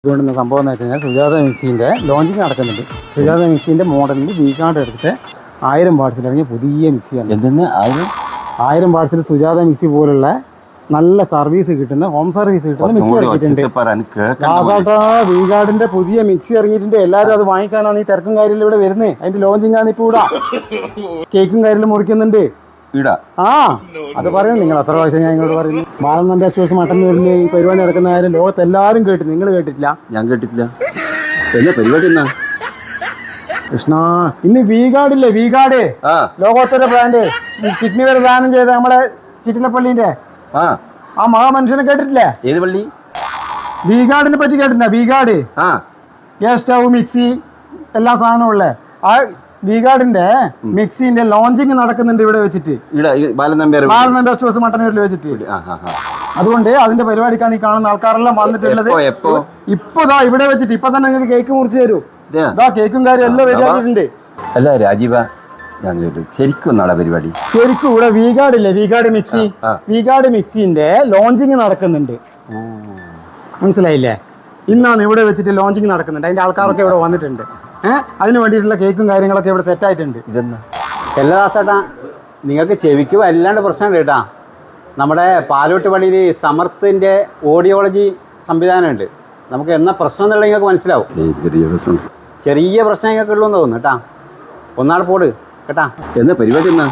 ഇതുകൊണ്ടുള്ള സംഭവം എന്ന് വെച്ച് കഴിഞ്ഞാൽ സുജാത മിക്സീൻ്റെ ലോഞ്ചിങ് നടക്കുന്നുണ്ട്. സുജാത മിക്സീൻ്റെ മോഡലിൽ വീക്കാണ്ട് എടുത്തിട്ട് 1000 വാട്ട്സിൽ ഇറങ്ങിയ പുതിയ മിക്സിയാണ്. എന്തെന്ന് 1000 വാട്ട്സിൽ സുജാത മിക്സി പോലുള്ള നല്ല സർവീസ് കിട്ടുന്ന ഹോം സർവീസ് കിട്ടുന്ന മിക്സി ഇറങ്ങിയിട്ടുണ്ട്. വീഗാർഡിന്റെ പുതിയ മിക്സി ഇറങ്ങിയിട്ടുണ്ട്. എല്ലാവരും അത് വാങ്ങിക്കാനാണ് ഈ തിരക്കും കാര്യത്തിൽ ഇവിടെ വരുന്നത്. അതിന്റെ ലോഞ്ചിങ് ആണ് ഇപ്പോൾ ഇവിടെ. കേക്കും കാര്യത്തിൽ മുറിക്കുന്നുണ്ട്. അത് പറയുന്നത് നിങ്ങൾ എത്ര പ്രാവശ്യം ഞാൻ ഇങ്ങോട്ട് പറയുന്നു. ബാലനന്ദ അശ്വാസ് മട്ടൻ വരുന്ന ഈ പരിപാടി നടക്കുന്ന കാര്യം ലോകത്ത് എല്ലാവരും കേട്ടു. നിങ്ങൾ കേട്ടിട്ടില്ല? ഞാൻ കേട്ടിട്ടില്ല. എന്നാ പരിപാടി എന്നാ കൃഷ്ണ? ഇന്ന് വീഗാർഡില്ലേ, വീഗാർഡ് ലോകോത്തര ബ്രാൻഡ് കിഡ്നി വരെ ദാനം ചെയ്ത നമ്മുടെ ചിറ്റിലപ്പള്ളിന്റെ ആ മഹാമനുഷ്യനെ കേട്ടിട്ടില്ലേ? ഏത് പള്ളി? വീഗാർഡിനെ പറ്റി കേട്ടിട്ടില്ല? വീഗാർഡ് ഗ്യാസ് സ്റ്റൗ, മിക്സി, എല്ലാ സാധനവും ഉള്ളേ ആ വീഗാർഡിന്റെ മിക്സിന്റെ ലോഞ്ചിങ് നടക്കുന്നുണ്ട് ഇവിടെ വെച്ചിട്ട്, ബാലനന്ദ അശ്വാസ് മട്ടന്നൂരിൽ വെച്ചിട്ട്. അതുകൊണ്ട് അതിന്റെ പരിപാടിക്കാണ് ഈ കാണുന്ന ആൾക്കാരെല്ലാം വന്നിട്ടുള്ളത്. ഇപ്പൊ ഇവിടെ വെച്ചിട്ട് ഇപ്പൊ തന്നെ നിങ്ങൾക്ക് കേക്ക് മുറിച്ച് തരൂ. കേക്കും കാര്യം എല്ലാം റെഡിയാക്കിയിട്ടുണ്ട്. അല്ല രാജീവ, ശരിക്കും നാളെ പരിപാടി ശരിക്കും ഇവിടെ വീഗാർഡ് ഇല്ലേ, വീഗാർഡ് മിക്സി, വീഗാർഡ് മിക്സിന്റെ ലോഞ്ചിങ് നടക്കുന്നുണ്ട്. മനസ്സിലായില്ലേ? ഇന്നാണ് ഇവിടെ വെച്ചിട്ട് ലോഞ്ചിങ് നടക്കുന്നുണ്ട്. അതിന്റെ ആൾക്കാരൊക്കെ ഇവിടെ വന്നിട്ടുണ്ട്. അതിന് വേണ്ടിയിട്ടുള്ള കേക്കും കാര്യങ്ങളൊക്കെ ഇവിടെ സെറ്റ് ആയിട്ടുണ്ട്. എല്ലാ ദാസേട്ടാ, നിങ്ങൾക്ക് ചെവിക്ക് വല്ലാണ്ട് പ്രശ്നം കേട്ടാ. നമ്മുടെ പാലോട്ട് പള്ളിയിൽ സമർത്ഥിന്റെ ഓഡിയോളജി സംവിധാനമുണ്ട്. നമുക്ക് എന്നാ പ്രശ്നം എന്നുള്ള നിങ്ങൾക്ക് മനസ്സിലാവും. ചെറിയ പ്രശ്നം നിങ്ങൾക്ക് ഉള്ളൂ എന്ന് തോന്നുന്നു കേട്ടാ. ഒന്നാൾ പോട് കേട്ടാ. എന്നാ പരിപാടി എന്നാ?